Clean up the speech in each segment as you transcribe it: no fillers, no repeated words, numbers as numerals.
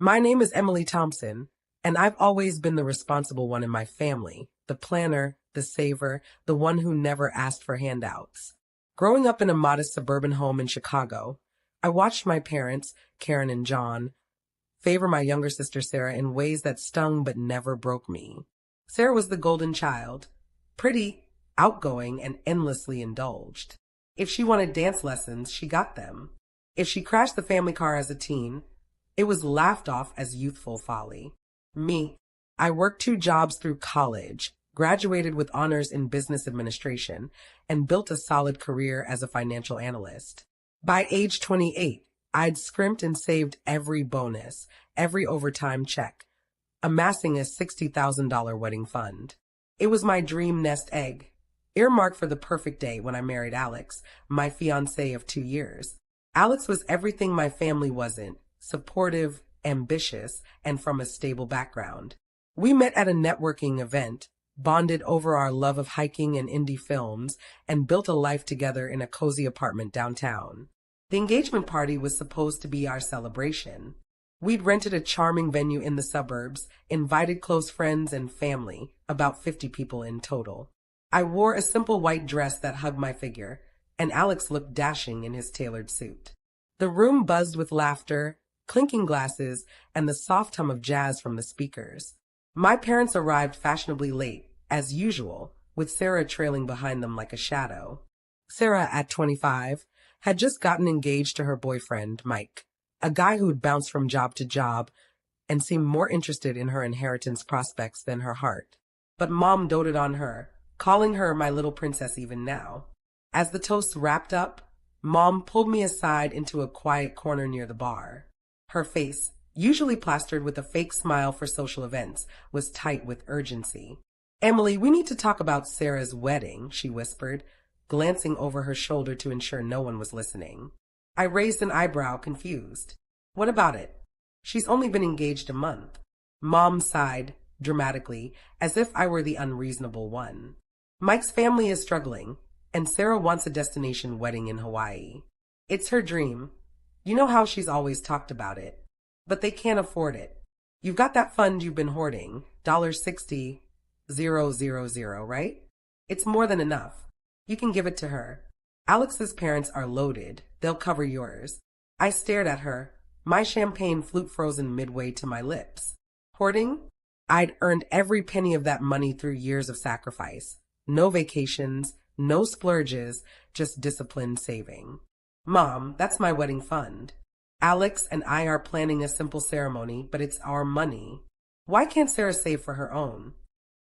My name is Emily Thompson, and I've always been the responsible one in my family, the planner, the saver, the one who never asked for handouts. Growing up in a modest suburban home in Chicago, I watched my parents, Karen and John, favor my younger sister Sarah in ways that stung but never broke me. Sarah was the golden child, pretty, outgoing, and endlessly indulged. If she wanted dance lessons, she got them. If she crashed the family car as a teen, it was laughed off as youthful folly. Me, I worked 2 jobs through college, graduated with honors in business administration, and built a solid career as a financial analyst. By age 28, I'd scrimped and saved every bonus, every overtime check, amassing a $60,000 wedding fund. It was my dream nest egg, earmarked for the perfect day when I married Alex, my fiancé of 2 years. Alex was everything my family wasn't: supportive, ambitious, and from a stable background. We met at a networking event, bonded over our love of hiking and indie films, and built a life together in a cozy apartment downtown. The engagement party was supposed to be our celebration. We'd rented a charming venue in the suburbs, invited close friends and family, about 50 people in total. I wore a simple white dress that hugged my figure, and Alex looked dashing in his tailored suit. The room buzzed with laughter, clinking glasses, and the soft hum of jazz from the speakers. My parents arrived fashionably late, as usual, with Sarah trailing behind them like a shadow. Sarah, at 25, had just gotten engaged to her boyfriend, Mike, a guy who'd bounced from job to job and seemed more interested in her inheritance prospects than her heart. But Mom doted on her, calling her my little princess even now. As the toast wrapped up, Mom pulled me aside into a quiet corner near the bar. Her face, usually plastered with a fake smile for social events, was tight with urgency. "Emily, we need to talk about Sarah's wedding," she whispered, glancing over her shoulder to ensure no one was listening. I raised an eyebrow, confused. "What about it? She's only been engaged a month." Mom sighed, dramatically, as if I were the unreasonable one. "Mike's family is struggling, and Sarah wants a destination wedding in Hawaii. It's her dream. You know how she's always talked about it. But they can't afford it. You've got that fund you've been hoarding, $60,000, right? It's more than enough. You can give it to her. Alex's parents are loaded. They'll cover yours." I stared at her, my champagne flute frozen midway to my lips. Hoarding? I'd earned every penny of that money through years of sacrifice. No vacations, no splurges, just disciplined saving. "Mom, that's my wedding fund. Alex and I are planning a simple ceremony, but it's our money. Why can't Sarah save for her own?"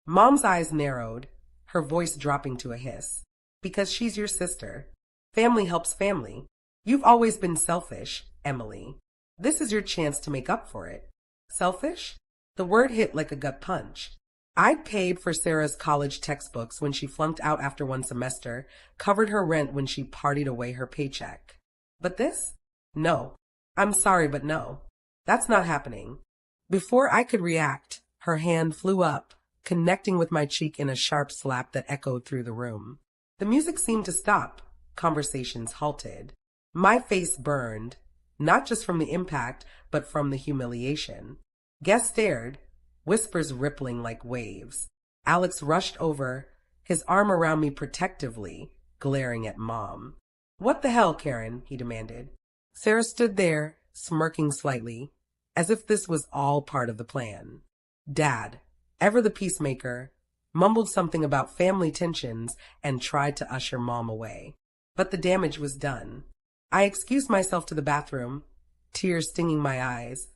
Mom's eyes narrowed, her voice dropping to a hiss. "Because she's your sister. Family helps family. You've always been selfish, Emily. This is your chance to make up for it." Selfish? The word hit like a gut punch. I'd paid for Sarah's college textbooks when she flunked out after one semester, covered her rent when she partied away her paycheck. But this? No. I'm sorry, but no. That's not happening. Before I could react, her hand flew up, connecting with my cheek in a sharp slap that echoed through the room. The music seemed to stop. Conversations halted. My face burned, not just from the impact, but from the humiliation. Guests stared, whispers rippling like waves. Alex rushed over, his arm around me protectively, glaring at Mom. "What the hell, Karen?" he demanded. Sarah stood there, smirking slightly, as if this was all part of the plan. Dad, ever the peacemaker, mumbled something about family tensions and tried to usher Mom away. But the damage was done. I excused myself to the bathroom, tears stinging my eyes,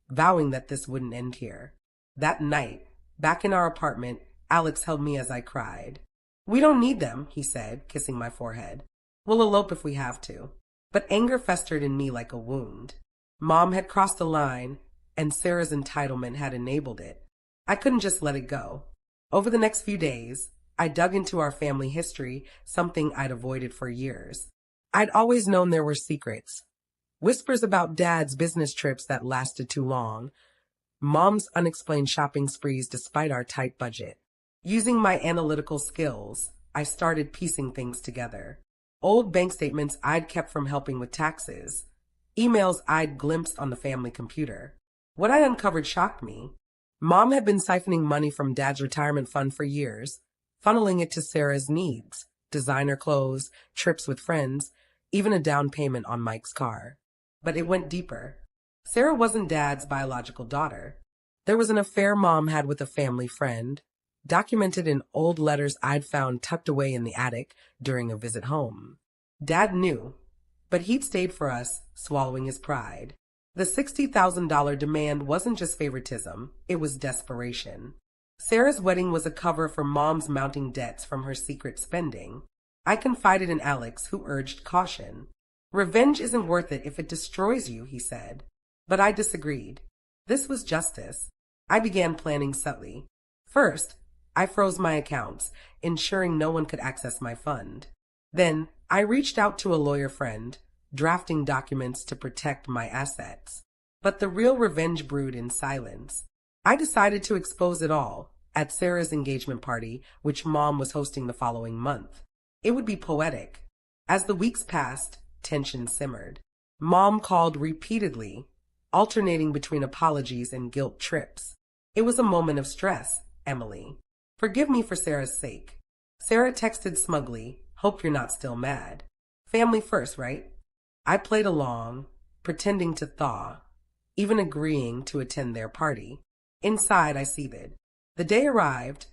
vowing that this wouldn't end here. That night, back in our apartment, Alex held me as I cried. "We don't need them," he said, kissing my forehead. "We'll elope if we have to." But anger festered in me like a wound. Mom had crossed the line, and Sarah's entitlement had enabled it. I couldn't just let it go. Over the next few days, I dug into our family history, something I'd avoided for years. I'd always known there were secrets. Whispers about Dad's business trips that lasted too long. Mom's unexplained shopping sprees despite our tight budget. Using my analytical skills, I started piecing things together. Old bank statements I'd kept from helping with taxes. Emails I'd glimpsed on the family computer. What I uncovered shocked me. Mom had been siphoning money from Dad's retirement fund for years, funneling it to Sarah's needs, designer clothes, trips with friends, even a down payment on Mike's car. But it went deeper. Sarah wasn't Dad's biological daughter. There was an affair Mom had with a family friend, documented in old letters I'd found tucked away in the attic during a visit home. Dad knew, but he'd stayed for us, swallowing his pride. The $60,000 demand wasn't just favoritism, it was desperation. Sarah's wedding was a cover for Mom's mounting debts from her secret spending. I confided in Alex, who urged caution. Revenge isn't worth it if it destroys you, he said. But I disagreed. This was justice. I began planning subtly. First, I froze my accounts, ensuring no one could access my fund. Then, I reached out to a lawyer friend, drafting documents to protect my assets. But the real revenge brewed in silence. I decided to expose it all at Sarah's engagement party, which Mom was hosting the following month. It would be poetic. As the weeks passed, tension simmered. Mom called repeatedly, alternating between apologies and guilt trips. It was a moment of stress, Emily. Forgive me for Sarah's sake. Sarah texted smugly, hope you're not still mad. Family first, right? I played along, pretending to thaw, even agreeing to attend their party. Inside, I seethed. The day arrived,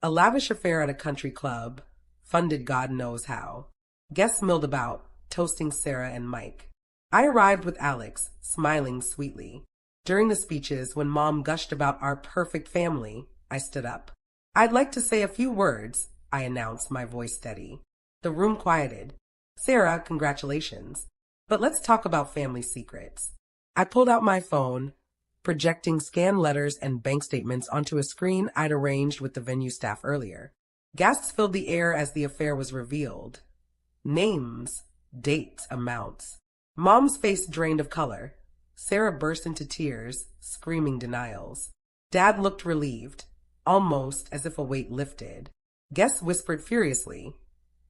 a lavish affair at a country club, funded God knows how. Guests milled about, toasting Sarah and Mike. I arrived with Alex, smiling sweetly. During the speeches, when Mom gushed about our perfect family, I stood up. I'd like to say a few words, I announced, my voice steady. The room quieted. Sarah, congratulations. But let's talk about family secrets. I pulled out my phone, projecting scanned letters and bank statements onto a screen I'd arranged with the venue staff earlier. Gasps filled the air as the affair was revealed. Names, dates, amounts. Mom's face drained of color. Sarah burst into tears, screaming denials. Dad looked relieved, almost as if a weight lifted. Guests whispered furiously.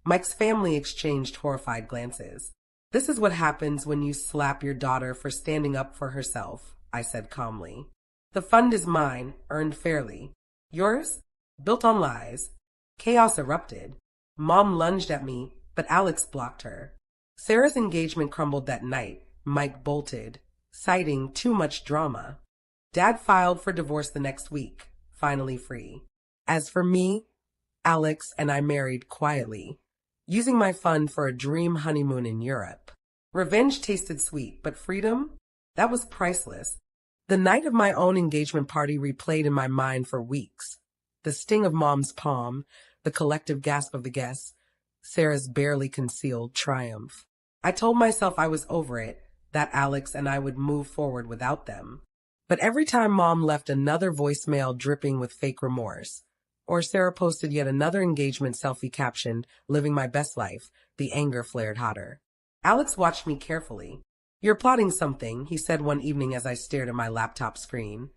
Mike's family exchanged horrified glances. This is what happens when you slap your daughter for standing up for herself, I said calmly. The fund is mine, earned fairly. Yours? Built on lies. Chaos erupted. Mom lunged at me, but Alex blocked her. Sarah's engagement crumbled that night. Mike bolted, citing too much drama. Dad filed for divorce the next week, finally free. As for me, Alex and I married quietly, using my fund for a dream honeymoon in Europe. Revenge tasted sweet, but freedom? That was priceless. The night of my own engagement party replayed in my mind for weeks. The sting of Mom's palm, the collective gasp of the guests, Sarah's barely concealed triumph. I told myself I was over it, that Alex and I would move forward without them. But every time Mom left another voicemail dripping with fake remorse, or Sarah posted yet another engagement selfie caption, living my best life, the anger flared hotter. Alex watched me carefully. You're plotting something, he said one evening as I stared at my laptop screen.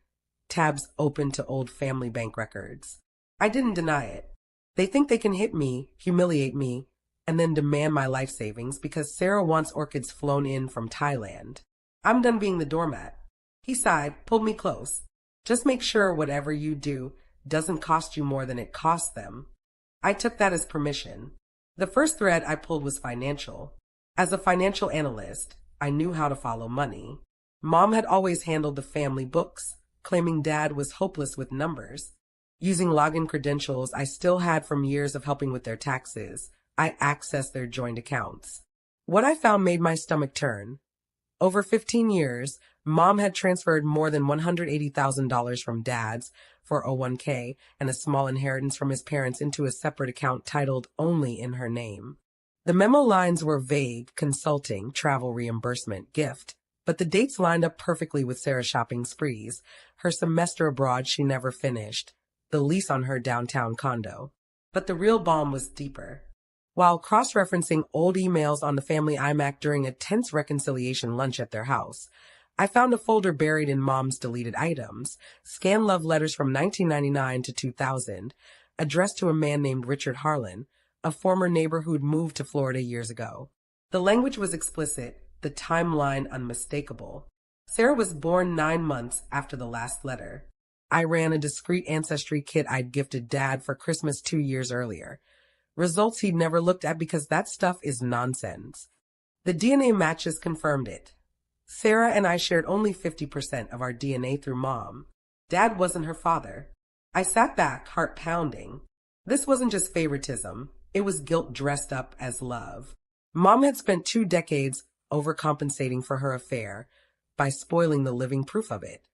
Tabs open to old family bank records. I didn't deny it. They think they can hit me, humiliate me, and then demand my life savings because Sarah wants orchids flown in from Thailand. I'm done being the doormat. He sighed, pulled me close. Just make sure whatever you do doesn't cost you more than it costs them. I took that as permission. The first thread I pulled was financial. As a financial analyst, I knew how to follow money. Mom had always handled the family books, claiming Dad was hopeless with numbers. Using login credentials I still had from years of helping with their taxes, I accessed their joint accounts. What I found made my stomach turn. Over 15 years, Mom had transferred more than $180,000 from Dad's 401k and a small inheritance from his parents into a separate account titled only in her name. The memo lines were vague: consulting, travel reimbursement, gift, but the dates lined up perfectly with Sarah's shopping sprees, her semester abroad she never finished, the lease on her downtown condo. But the real bomb was deeper. While cross-referencing old emails on the family iMac during a tense reconciliation lunch at their house, I found a folder buried in Mom's deleted items, scanned love letters from 1999 to 2000, addressed to a man named Richard Harlan, a former neighbor who'd moved to Florida years ago. The language was explicit, the timeline unmistakable. Sarah was born 9 months after the last letter. I ran a discreet ancestry kit I'd gifted Dad for Christmas 2 years earlier. Results he'd never looked at because that stuff is nonsense. The DNA matches confirmed it. Sarah and I shared only 50% of our DNA through Mom. Dad wasn't her father. I sat back, heart pounding. This wasn't just favoritism. It was guilt dressed up as love. Mom had spent 2 decades overcompensating for her affair by spoiling the living proof of it,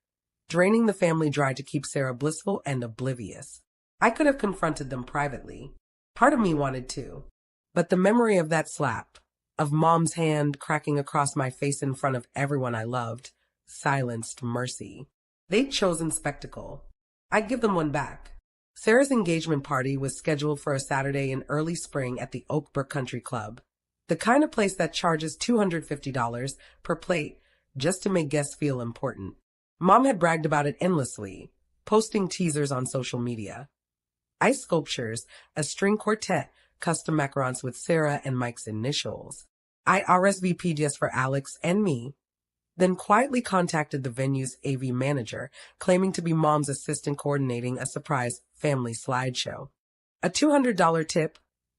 draining the family dry to keep Sarah blissful and oblivious. I could have confronted them privately. Part of me wanted to. But the memory of that slap, of Mom's hand cracking across my face in front of everyone I loved, silenced mercy. They'd chosen spectacle. I'd give them one back. Sarah's engagement party was scheduled for a Saturday in early spring at the Oakbrook Country Club, the kind of place that charges $250 per plate just to make guests feel important. Mom had bragged about it endlessly, posting teasers on social media. Ice sculptures, a string quartet, custom macarons with Sarah and Mike's initials. I RSVP'd just for Alex and me, then quietly contacted the venue's AV manager, claiming to be Mom's assistant coordinating a surprise family slideshow. A $200 tip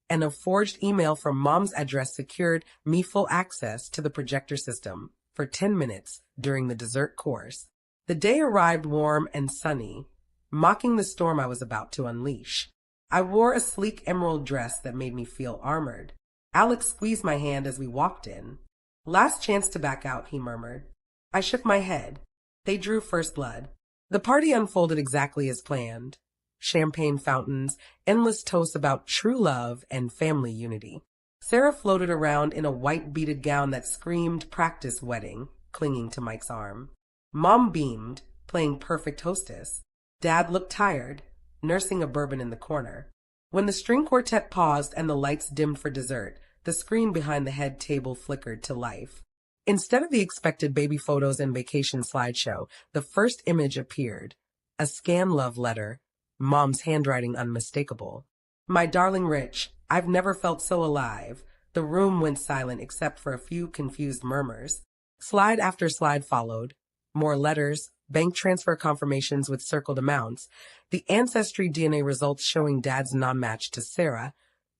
and a forged email from Mom's address secured me full access to the projector system for 10 minutes during the dessert course. The day arrived warm and sunny, mocking the storm I was about to unleash. I wore a sleek emerald dress that made me feel armored. Alex squeezed my hand as we walked in. "Last chance to back out," he murmured. I shook my head. They drew first blood. The party unfolded exactly as planned. Champagne fountains, endless toasts about true love and family unity. Sarah floated around in a white beaded gown that screamed practice wedding, clinging to Mike's arm. Mom beamed, playing perfect hostess. Dad looked tired, nursing a bourbon in the corner. When the string quartet paused and the lights dimmed for dessert, the screen behind the head table flickered to life. Instead of the expected baby photos and vacation slideshow, the first image appeared. A scan love letter, Mom's handwriting unmistakable. "My darling Rich, I've never felt so alive." The room went silent except for a few confused murmurs. Slide after slide followed. More letters, bank transfer confirmations with circled amounts, the ancestry DNA results showing Dad's non-match to Sarah,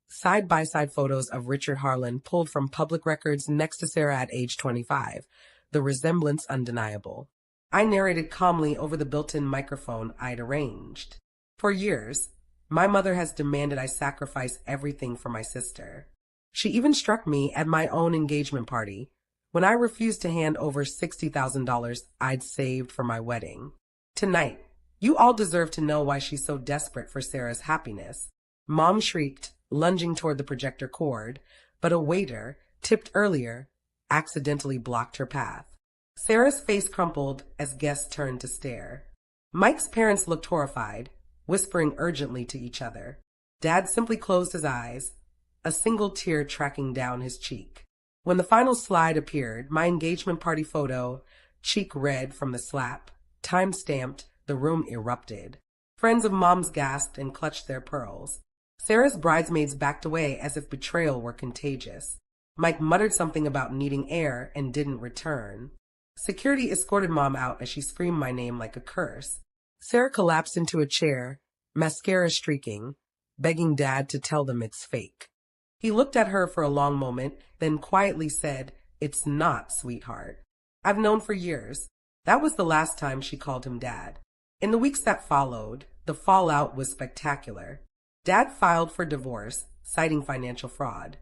side-by-side photos of Richard Harlan pulled from public records next to Sarah at age 25, the resemblance undeniable. I narrated calmly over the built-in microphone I'd arranged. "For years, my mother has demanded I sacrifice everything for my sister. She even struck me at my own engagement party when I refused to hand over $60,000 I'd saved for my wedding. Tonight, you all deserve to know why she's so desperate for Sarah's happiness." Mom shrieked, lunging toward the projector cord, but a waiter, tipped earlier, accidentally blocked her path. Sarah's face crumpled as guests turned to stare. Mike's parents looked horrified, whispering urgently to each other. Dad simply closed his eyes, a single tear tracking down his cheek. When the final slide appeared, my engagement party photo, cheek red from the slap, time-stamped, the room erupted. Friends of Mom's gasped and clutched their pearls. Sarah's bridesmaids backed away as if betrayal were contagious. Mike muttered something about needing air and didn't return. Security escorted Mom out as she screamed my name like a curse. Sarah collapsed into a chair, mascara streaking, begging Dad to tell them it's fake. He looked at her for a long moment, then quietly said, "It's not, sweetheart. I've known for years." That was the last time she called him Dad. In the weeks that followed, the fallout was spectacular. Dad filed for divorce, citing financial fraud.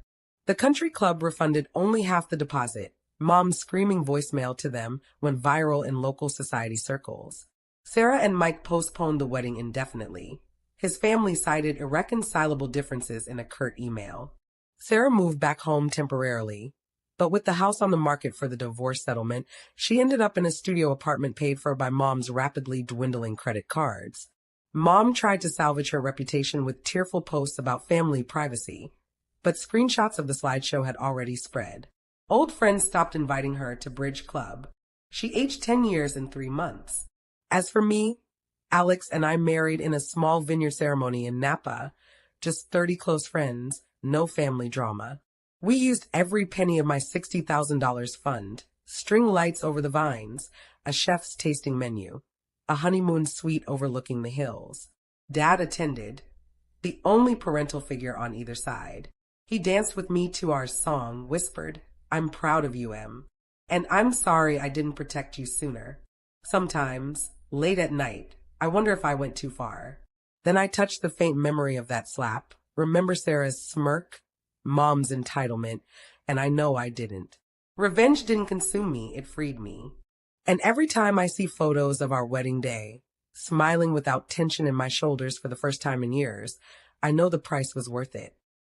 The country club refunded only half the deposit. Mom's screaming voicemail to them went viral in local society circles. Sarah and Mike postponed the wedding indefinitely. His family cited irreconcilable differences in a curt email. Sarah moved back home temporarily, but with the house on the market for the divorce settlement, she ended up in a studio apartment paid for by Mom's rapidly dwindling credit cards. Mom tried to salvage her reputation with tearful posts about family privacy, but screenshots of the slideshow had already spread. Old friends stopped inviting her to Bridge Club. She aged 10 years in 3 months. As for me, Alex and I married in a small vineyard ceremony in Napa, just 30 close friends, no family drama. We used every penny of my $60,000 fund, string lights over the vines, a chef's tasting menu, a honeymoon suite overlooking the hills. Dad attended, the only parental figure on either side. He danced with me to our song, whispered, "I'm proud of you, Em. And I'm sorry I didn't protect you sooner." Sometimes, late at night, I wonder if I went too far. Then I touch the faint memory of that slap, remember Sarah's smirk, Mom's entitlement, and I know I didn't. Revenge didn't consume me, it freed me. And every time I see photos of our wedding day, smiling without tension in my shoulders for the first time in years, I know the price was worth it.